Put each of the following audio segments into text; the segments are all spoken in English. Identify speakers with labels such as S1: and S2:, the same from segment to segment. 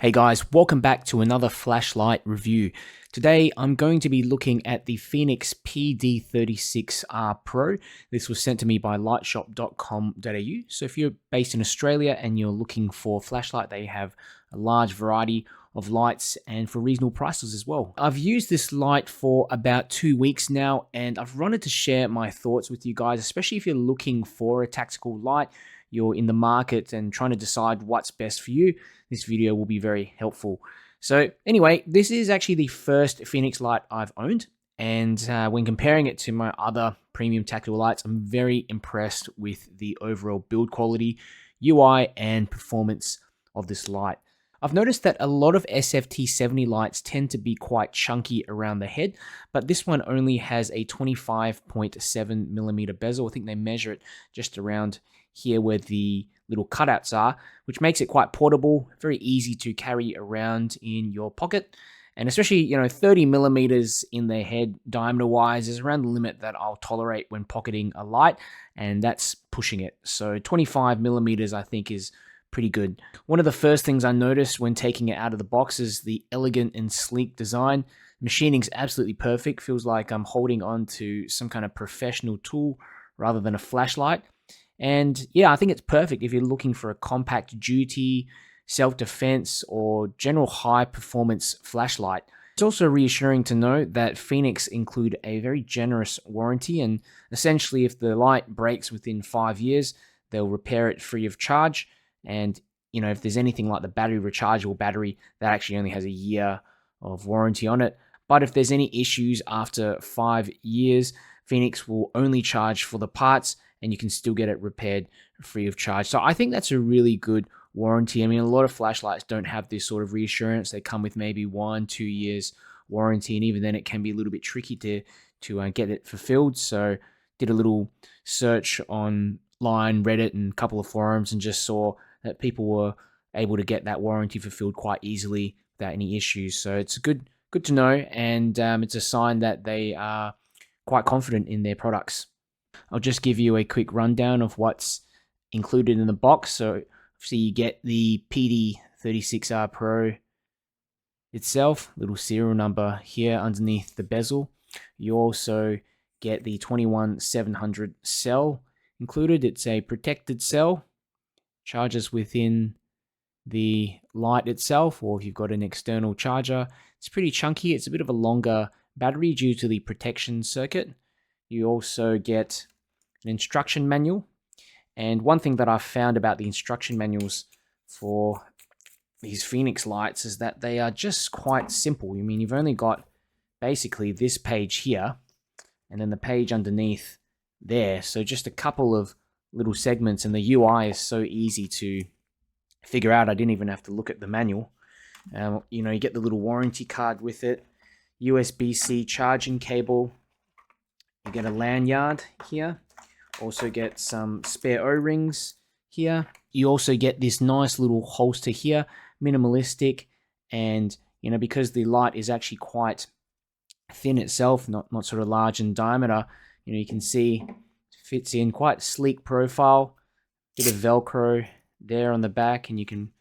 S1: Hey guys, welcome back to another flashlight review. Today I'm going to be looking at the Fenix PD36R Pro. This was sent to me by liteshop.com.au. So if you're based in Australia and you're looking for a flashlight, they have a large variety of lights and for reasonable prices as well. I've used this light for about 2 weeks now and I've wanted to share my thoughts with you guys, especially if you're looking for a tactical light, you're in the market and trying to decide what's best for you. This video will be very helpful. So anyway, this is actually the first Fenix light I've owned. And when comparing it to my other premium tactical lights, I'm very impressed with the overall build quality, UI, and performance of this light. I've noticed that a lot of SFT70 lights tend to be quite chunky around the head, but this one only has a 25.7mm bezel. I think they measure it just around here where the little cutouts are, which makes it quite portable, very easy to carry around in your pocket. And especially, 30mm in the head diameter wise is around the limit that I'll tolerate when pocketing a light, and that's pushing it. So 25mm I think is pretty good. One of the first things I noticed when taking it out of the box is the elegant and sleek design. Machining's absolutely perfect. Feels like I'm holding on to some kind of professional tool rather than a flashlight. And yeah, I think it's perfect if you're looking for a compact duty, self-defense, or general high-performance flashlight. It's also reassuring to know that Fenix include a very generous warranty, and essentially if the light breaks within 5 years, they'll repair it free of charge. And if there's anything like the battery rechargeable battery, that actually only has a year of warranty on it. But if there's any issues after 5 years, Fenix will only charge for the parts, and you can still get it repaired free of charge. So I think that's a really good warranty. I mean, a lot of flashlights don't have this sort of reassurance. They come with maybe 1-2 years warranty, and even then it can be a little bit tricky to get it fulfilled. So did a little search online, Reddit, and a couple of forums, and just saw that people were able to get that warranty fulfilled quite easily without any issues. So it's good to know, and it's a sign that they are quite confident in their products. I'll just give you a quick rundown of what's included in the box. So obviously you get the PD36R Pro itself, little serial number here underneath the bezel. You also get the 21700 cell included. It's a protected cell, charges within the light itself, or if you've got an external charger. It's pretty chunky. It's a bit of a longer battery due to the protection circuit. You also get an instruction manual. And one thing that I've found about the instruction manuals for these Fenix lights is that they are just quite simple. I mean, you've only got basically this page here and then the page underneath there. So just a couple of little segments, and the UI is so easy to figure out. I didn't even have to look at the manual. You get the little warranty card with it, USB-C charging cable. You get a lanyard here. Also get some spare O-rings here. You also get this nice little holster here, minimalistic, and because the light is actually quite thin itself, not sort of large in diameter, you can see it fits in quite sleek profile. Bit of Velcro there on the back, and you can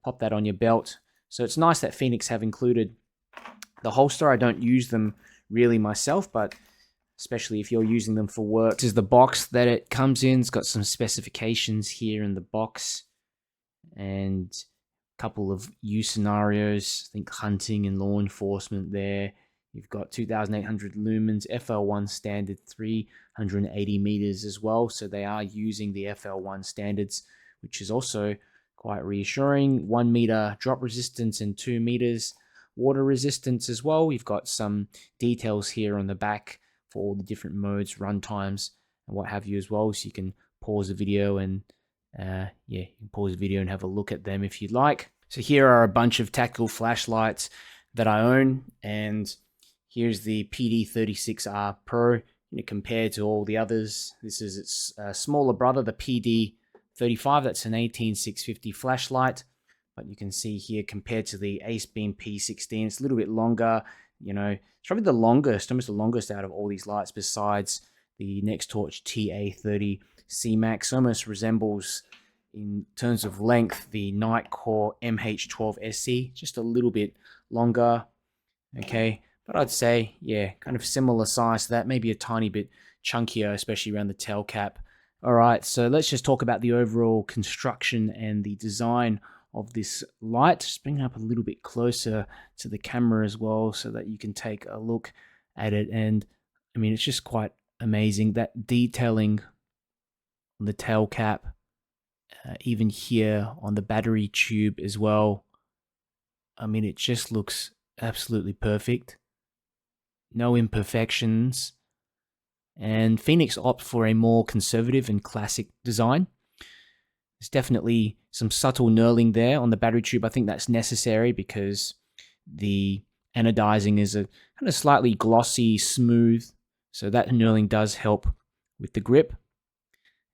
S1: pop that on your belt. So it's nice that Fenix have included the holster. I don't use them really myself, but especially if you're using them for work. This is the box that it comes in. It's got some specifications here in the box and a couple of use scenarios. I think hunting and law enforcement there. You've got 2800 lumens, FL1 standard, 380 meters as well. So they are using the FL1 standards, which is also quite reassuring. 1 meter drop resistance and 2 meters water resistance as well. You've got some details here on the back for all the different modes, run times, and what have you as well. So you can pause the video and you can pause the video and have a look at them if you'd like. So here are a bunch of tactical flashlights that I own, and here's the PD36R Pro. Compared to all the others, this is its smaller brother, the PD35. That's an 18650 flashlight, but you can see here compared to the AceBeam P16, it's a little bit longer. It's probably the longest, almost the longest out of all these lights besides the Next Torch TA30 C Max. Almost resembles in terms of length, the Nightcore MH12SC, just a little bit longer, okay? But I'd say, yeah, kind of similar size to that, maybe a tiny bit chunkier, especially around the tail cap. All right, so let's just talk about the overall construction and the design of this light. Just bring it up a little bit closer to the camera as well so that you can take a look at it. And I mean, it's just quite amazing, that detailing on the tail cap, even here on the battery tube as well. I mean, it just looks absolutely perfect. No imperfections. And Fenix opt for a more conservative and classic design. There's definitely some subtle knurling there on the battery tube. I think that's necessary because the anodizing is a kind of slightly glossy, smooth. So that knurling does help with the grip.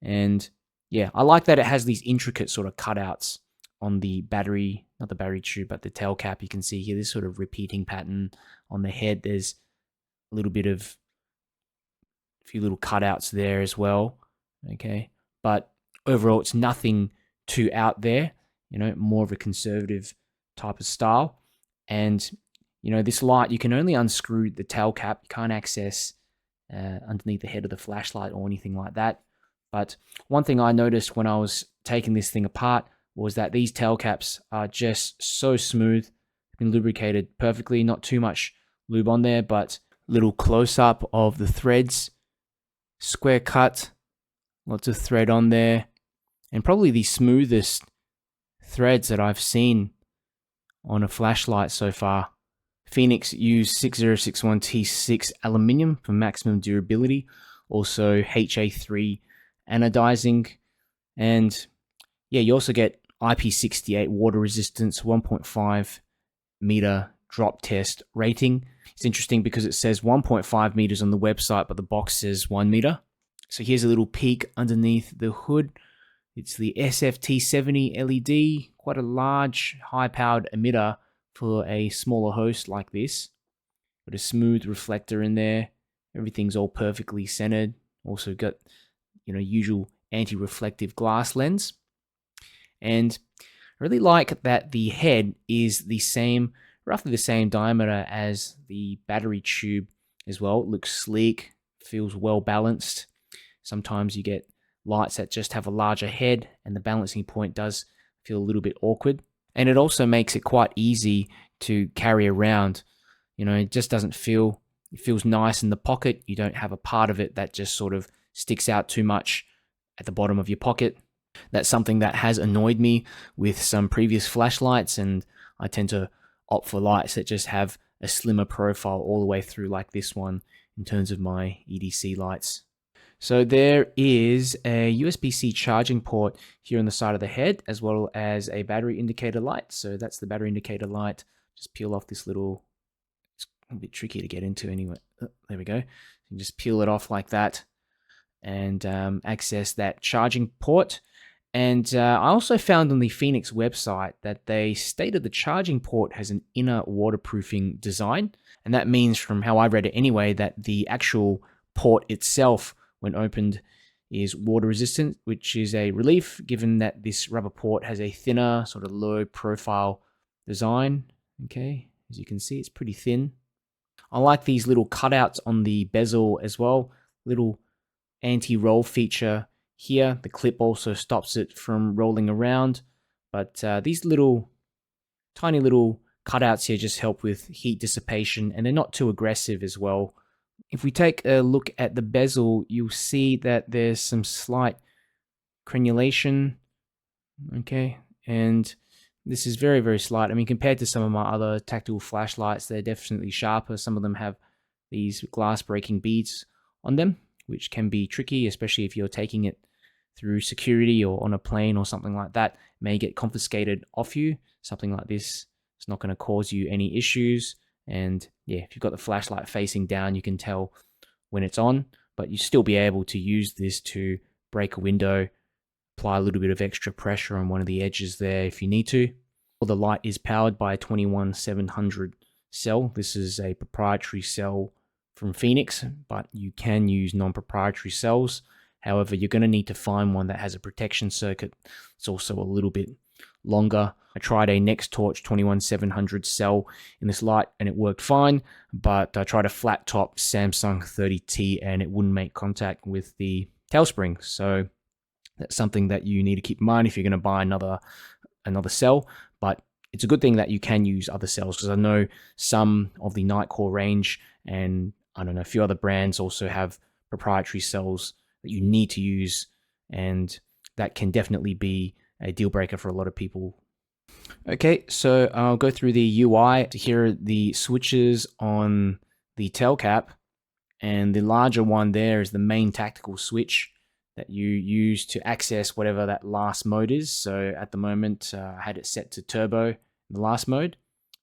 S1: And yeah, I like that it has these intricate sort of cutouts on the battery, not the battery tube, but the tail cap. You can see here this sort of repeating pattern on the head. There's a little bit of a few little cutouts there as well. Okay, but overall, it's nothing too out there. You know, more of a conservative type of style. And you know, this light, you can only unscrew the tail cap. You can't access underneath the head of the flashlight or anything like that. But one thing I noticed when I was taking this thing apart was that these tail caps are just so smooth, been lubricated perfectly, not too much lube on there, but little close-up of the threads, square cut, lots of thread on there, and probably the smoothest threads that I've seen on a flashlight so far. Fenix used 6061T6 aluminium for maximum durability, also HA3 anodizing, and yeah, you also get IP68 water resistance, 1.5 meter drop test rating. It's interesting because it says 1.5 meters on the website, but the box says 1 meter. So here's a little peek underneath the hood. It's the SFT70 LED, quite a large, high-powered emitter for a smaller host like this. Got a smooth reflector in there. Everything's all perfectly centered. Also got, you know, usual anti-reflective glass lens. And I really like that the head is the same, roughly the same diameter as the battery tube as well. It looks sleek, feels well balanced. Sometimes you get lights that just have a larger head and the balancing point does feel a little bit awkward. And it also makes it quite easy to carry around. You know, it just doesn't feel, it feels nice in the pocket. You don't have a part of it that just sort of sticks out too much at the bottom of your pocket. That's something that has annoyed me with some previous flashlights, and I tend to opt for lights that just have a slimmer profile all the way through like this one in terms of my EDC lights. So there is a USB-C charging port here on the side of the head, as well as a battery indicator light. So that's the battery indicator light. Just peel off this little, it's a bit tricky to get into anyway. Oh, there we go. You can just peel it off like that and access that charging port. And I also found on the Fenix website that they stated the charging port has an inner waterproofing design. And that means, from how I read it anyway, that the actual port itself, when opened, is water resistant, which is a relief given that this rubber port has a thinner, sort of low profile design. Okay, as you can see, it's pretty thin. I like these little cutouts on the bezel as well, little anti-roll feature here. The clip also stops it from rolling around, but these little tiny little cutouts here just help with heat dissipation, and they're not too aggressive as well. If we take a look at the bezel, you'll see that there's some slight crenulation, okay, and this is very, very slight. I mean, compared to some of my other tactical flashlights, they're definitely sharper. Some of them have these glass breaking beads on them, which can be tricky, especially if you're taking it through security or on a plane or something like that. It may get confiscated off you. Something like this is not going to cause you any issues. And yeah, if you've got the flashlight facing down, you can tell when it's on, but you still be able to use this to break a window, apply a little bit of extra pressure on one of the edges there if you need to. The light is powered by a 21700 cell. This is a proprietary cell from Fenix, but you can use non-proprietary cells. However, you're going to need to find one that has a protection circuit. It's also a little bit longer. I tried a Next Torch 21700 cell in this light and it worked fine, but I tried a flat top Samsung 30T and it wouldn't make contact with the tail spring. So that's something that you need to keep in mind if you're going to buy another cell. But it's a good thing that you can use other cells, because I know some of the Nightcore range and I don't know, a few other brands also have proprietary cells that you need to use, and that can definitely be a deal breaker for a lot of people. Okay, so I'll go through the UI. Here are the switches on the tail cap, and the larger one there is the main tactical switch that you use to access whatever that last mode is. So at the moment, I had it set to turbo in the last mode,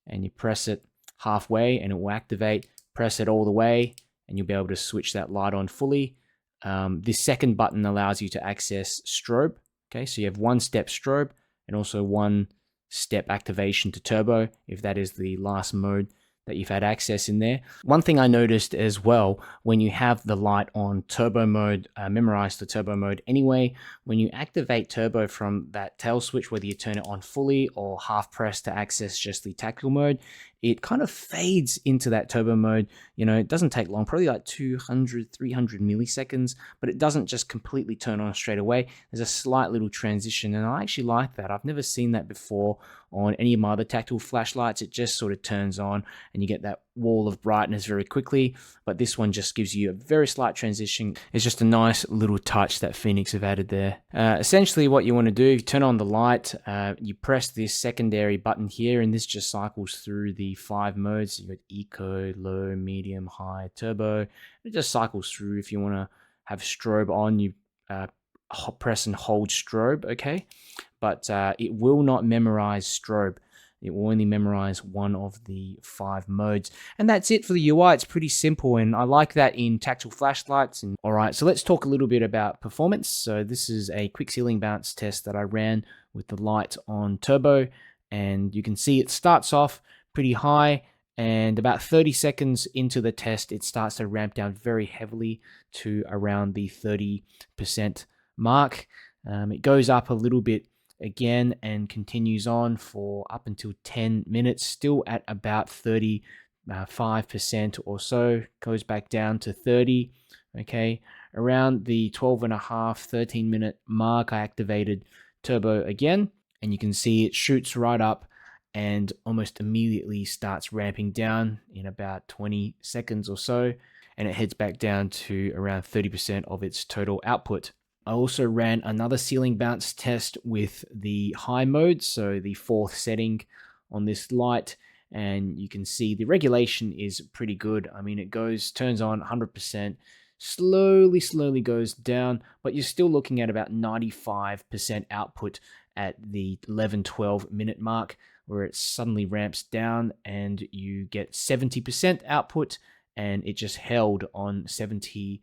S1: and you press it halfway and it will activate. Press it all the way and you'll be able to switch that light on fully. This second button allows you to access strobe. Okay, so you have one step strobe and also one step activation to turbo, if that is the last mode that you've had access in there. One thing I noticed as well, when you have the light on turbo mode, memorized to turbo mode anyway, when you activate turbo from that tail switch, whether you turn it on fully or half press to access just the tactical mode, it kind of fades into that turbo mode. You know, it doesn't take long, probably like 200, 300 milliseconds, but it doesn't just completely turn on straight away. There's a slight little transition, and I actually like that. I've never seen that before on any of my other tactical flashlights. It just sort of turns on and you get that wall of brightness very quickly, but this one just gives you a very slight transition. It's just a nice little touch that Fenix have added there. Essentially what you want to do, if you turn on the light, you press this secondary button here, and this just cycles through the 5 modes. You got eco, low, medium, high, turbo. It just cycles through. If you want to have strobe on, you press and hold strobe, okay? But it will not memorize strobe. It will only memorize one of the 5 modes. And that's it for the UI. It's pretty simple, and I like that in tactical flashlights. And all right, so let's talk a little bit about performance. So this is a quick ceiling bounce test that I ran with the light on turbo, and you can see it starts off pretty high, and about 30 seconds into the test, it starts to ramp down very heavily to around the 30% mark. It goes up a little bit again and continues on for up until 10 minutes, still at about 35% or so, goes back down to 30. Okay, around the 12.5, 13-minute mark, I activated turbo again, and you can see it shoots right up and almost immediately starts ramping down in about 20 seconds or so, and it heads back down to around 30% of its total output. I also ran another ceiling bounce test with the high mode, so the 4th setting on this light, and you can see the regulation is pretty good. I mean, it turns on 100%, slowly goes down, but you're still looking at about 95% output at the 11-12 minute mark, where it suddenly ramps down and you get 70% output, and it just held on 70%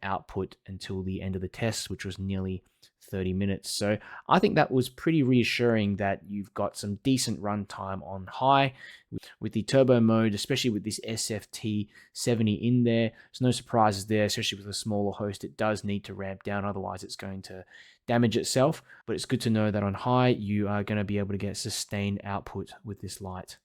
S1: output until the end of the test, which was nearly 30 minutes. So I think that was pretty reassuring that you've got some decent runtime on high with the turbo mode, especially with this SFT70 in there. There's no surprises there, especially with a smaller host. It does need to ramp down, otherwise it's going to damage itself. But it's good to know that on high, you are going to be able to get sustained output with this light.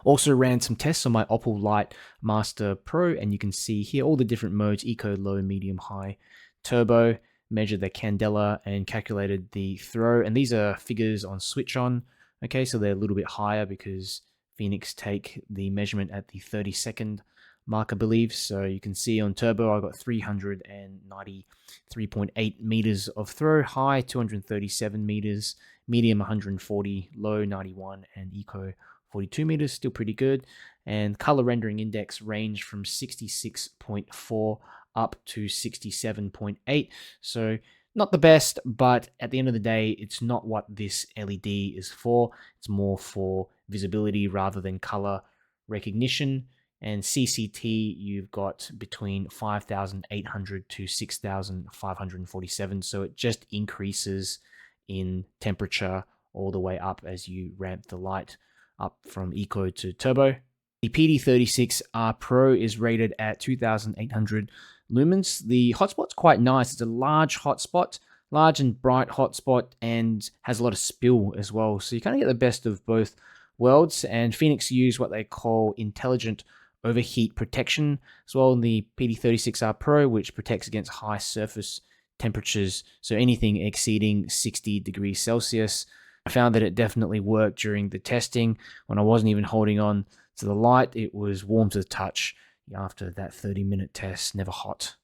S1: Also ran some tests on my Opal Light Master Pro, and you can see here all the different modes: eco, low, medium, high, turbo. Measured the candela and calculated the throw, and these are figures on switch on. Okay, so they're a little bit higher because Fenix take the measurement at the 30-second mark, I believe. So you can see on turbo I got 393.8 meters of throw, high 237 meters, medium 140, low 91, and eco 42 meters, still pretty good. And color rendering index ranged from 66.4 up to 67.8. So not the best, but at the end of the day, it's not what this LED is for. It's more for visibility rather than color recognition. And CCT, you've got between 5,800 to 6,547. So it just increases in temperature all the way up as you ramp the light up from eco to turbo. The PD36R Pro is rated at 2,800 lumens. The hotspot's quite nice. It's a large hotspot, large and bright hotspot, and has a lot of spill as well. So you kind of get the best of both worlds. And Fenix use what they call intelligent overheat protection as well in the PD36R Pro, which protects against high surface temperatures, so anything exceeding 60 degrees Celsius. I found that it definitely worked during the testing. When I wasn't even holding on to the light, it was warm to the touch after that 30-minute test, never hot.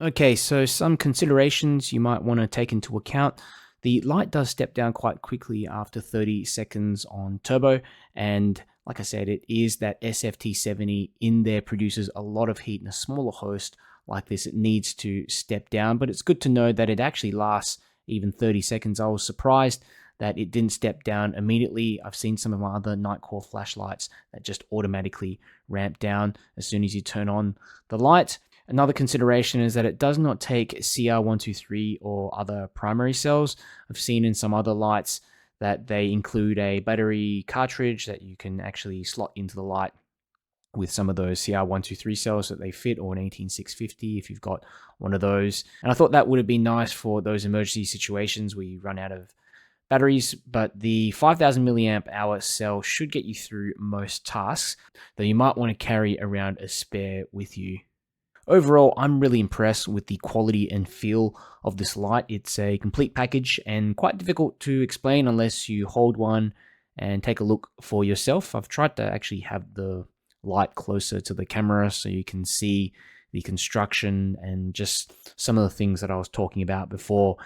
S1: Okay, so some considerations you might want to take into account. The light does step down quite quickly after 30 seconds on turbo, and like I said, it is that SFT70 in there produces a lot of heat in a smaller host like this. It needs to step down, but it's good to know that it actually lasts even 30 seconds. I was surprised that it didn't step down immediately. I've seen some of my other night core flashlights that just automatically ramp down as soon as you turn on the light. Another consideration is that it does not take CR123 or other primary cells. I've seen in some other lights that they include a battery cartridge that you can actually slot into the light with some of those CR123 cells that they fit, or an 18650 if you've got one of those. And I thought that would have been nice for those emergency situations where you run out of batteries, but the 5000 milliamp hour cell should get you through most tasks, though you might want to carry around a spare with you. Overall, I'm really impressed with the quality and feel of this light. It's a complete package and quite difficult to explain unless you hold one and take a look for yourself. I've tried to actually have the light closer to the camera so you can see the construction and just some of the things that I was talking about before.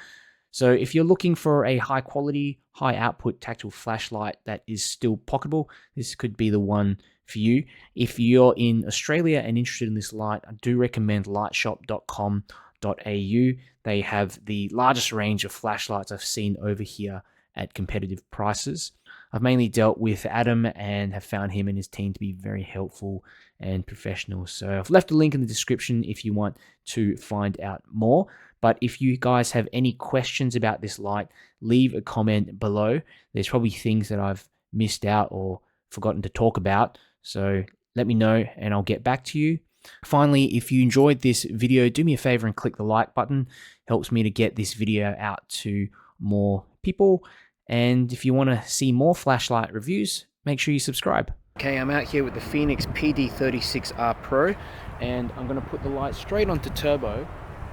S1: So if you're looking for a high quality, high output tactile flashlight that is still pocketable, this could be the one for you. If you're in Australia and interested in this light, I do recommend liteshop.com.au. They have the largest range of flashlights I've seen over here at competitive prices. I've mainly dealt with Adam and have found him and his team to be very helpful and professional. So I've left a link in the description if you want to find out more. But if you guys have any questions about this light, leave a comment below. There's probably things that I've missed out or forgotten to talk about. So let me know and I'll get back to you. Finally, if you enjoyed this video, do me a favor and click the like button. It helps me to get this video out to more people. And if you want to see more flashlight reviews, make sure you subscribe. Okay, I'm out here with the Fenix PD36R Pro, and I'm going to put the light straight onto turbo,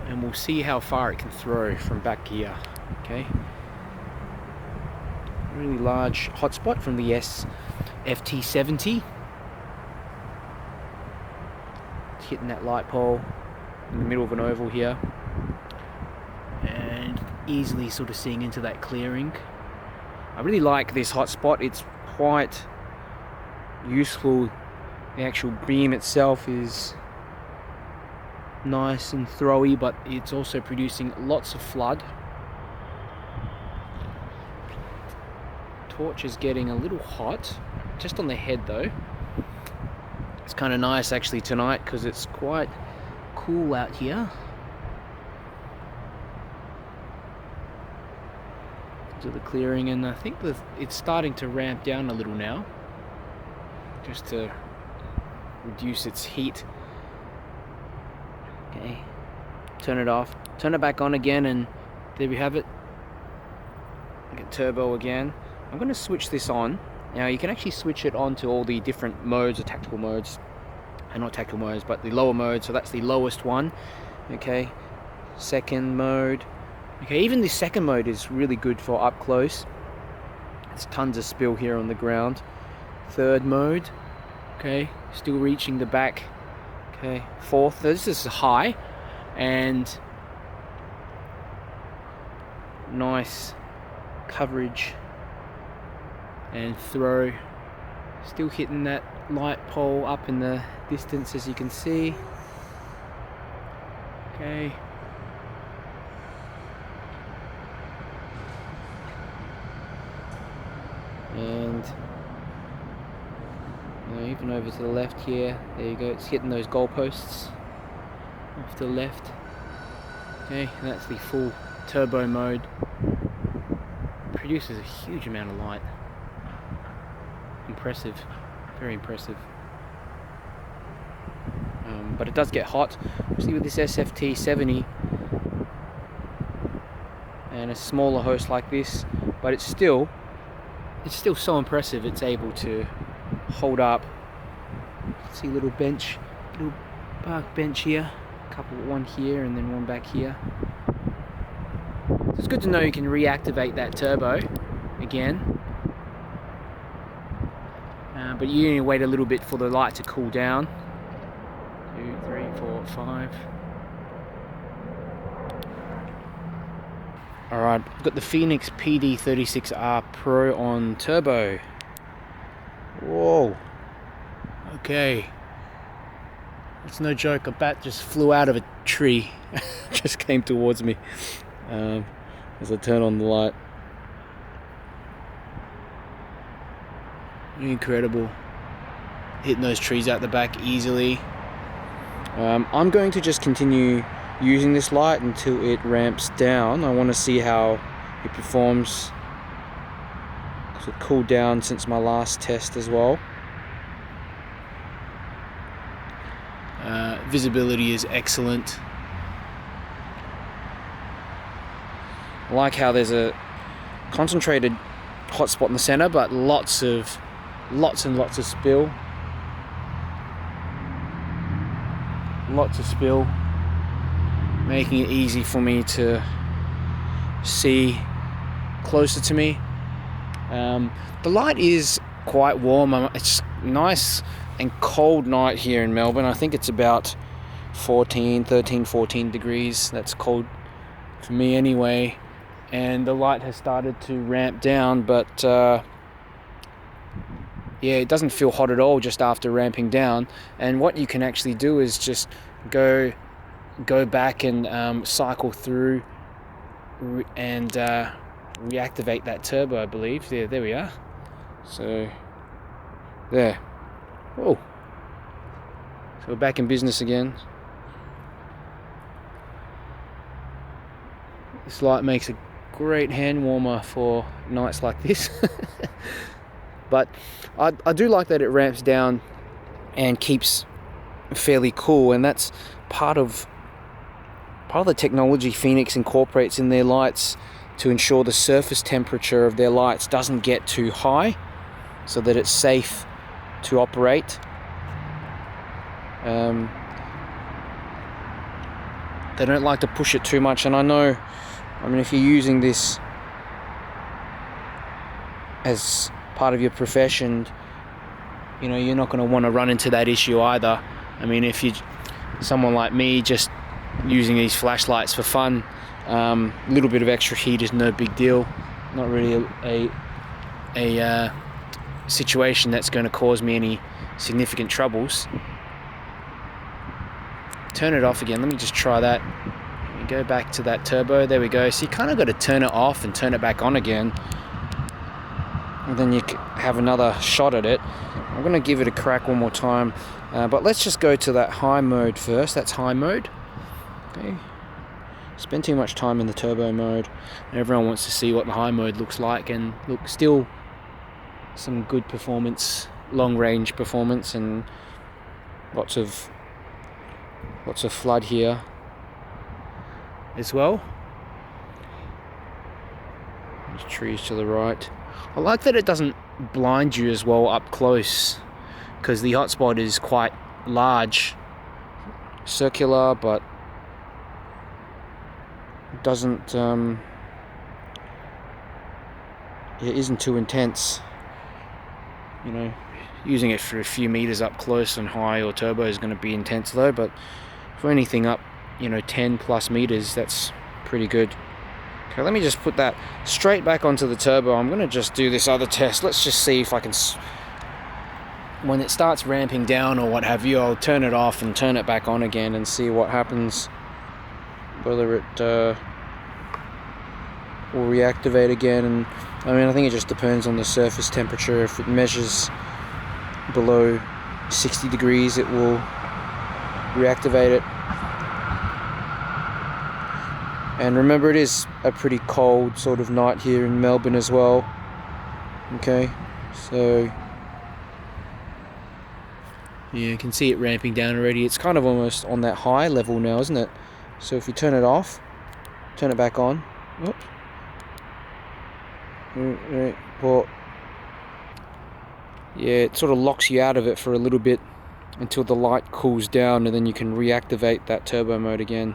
S1: and we'll see how far it can throw from back here. Okay. Really large hotspot from the SFT70. It's hitting that light pole in the middle of an oval here, and easily sort of seeing into that clearing. I really like this hotspot. It's quite useful. The actual beam itself is nice and throwy, but it's also producing lots of flood. Torch is getting a little hot, just on the head though. It's kind of nice actually tonight because it's quite cool out here. To the clearing, and I think that it's starting to ramp down a little now, just to reduce its heat. Okay, turn it off, turn it back on again, and there we have it. Get turbo again. I'm going to switch this on. Now you can actually switch it on to all the different modes, or tactical modes, and not tactical modes, but the lower mode. So that's the lowest one. Okay, second mode. Okay, even the second mode is really good for up close. There's tons of spill here on the ground. Third mode. Okay, still reaching the back. Okay, fourth. This is high and nice coverage and throw. Still hitting that light pole up in the distance, as you can see. Okay. And even over to the left here, there you go, it's hitting those goalposts off to the left. Okay, and that's the full turbo mode. Produces a huge amount of light. Impressive, very impressive. But it does get hot especially with this SFT70 and a smaller host like this, but it's still so impressive. It's able to hold up. See, little bench, little park bench here, one here and then one back here. So it's good to know you can reactivate that turbo again. But you need to wait a little bit for the light to cool down. 2, 3, 4, 5. Alright, I've got the Fenix PD36R Pro on turbo. Whoa. Okay. It's no joke, a bat just flew out of a tree. Just came towards me as I turn on the light. Incredible. Hitting those trees out the back easily. I'm going to just continue using this light until it ramps down. I want to see how it performs, because it cooled down since my last test as well. Visibility is excellent. I like how there's a concentrated hotspot in the center, but lots and lots of spill. Lots of spill, making it easy for me to see closer to me. The light is quite warm. It's nice and cold night here in Melbourne. I think it's about 13, 14 degrees. That's cold for me anyway. And the light has started to ramp down, but yeah, it doesn't feel hot at all just after ramping down. And what you can actually do is just go back and cycle through and reactivate that turbo, I believe. There we are. So there. Oh, so we're back in business again. This light makes a great hand warmer for nights like this. But I do like that it ramps down and keeps fairly cool, and that's part of the technology Fenix incorporates in their lights to ensure the surface temperature of their lights doesn't get too high, so that it's safe to operate. They don't like to push it too much, and I mean, if you're using this as part of your profession, you know, you're not going to want to run into that issue either. I mean, if you're someone like me just using these flashlights for fun, a little bit of extra heat is no big deal. Not really a situation that's going to cause me any significant troubles. Turn it off again. Let me just try that. Go back to that turbo. There we go. So you kind of got to turn it off and turn it back on again, and then you have another shot at it. I'm going to give it a crack one more time, but let's just go to that high mode first. That's high mode. Okay. Spend too much time in the turbo mode, and everyone wants to see what the high mode looks like, and look, still some good performance, long range performance, and lots of flood here as well. There's trees to the right. I like that it doesn't blind you as well up close, because the hotspot is quite large, circular, but doesn't it isn't too intense. You know, using it for a few meters up close and high or turbo is going to be intense though, but for anything up, you know, 10 plus meters, that's pretty good. Okay, let me just put that straight back onto the turbo. I'm going to just do this other test. Let's just see if I can, when it starts ramping down or what have you, I'll turn it off and turn it back on again and see what happens. Whether it will reactivate again. And I mean, I think it just depends on the surface temperature. If it measures below 60 degrees, it will reactivate it. And remember, it is a pretty cold sort of night here in Melbourne as well. Okay, so You can see it ramping down already. It's kind of almost on that high level now, isn't it? So if we turn it off, turn it back on. Oops. Well, yeah, it sort of locks you out of it for a little bit until the light cools down, and then you can reactivate that turbo mode again.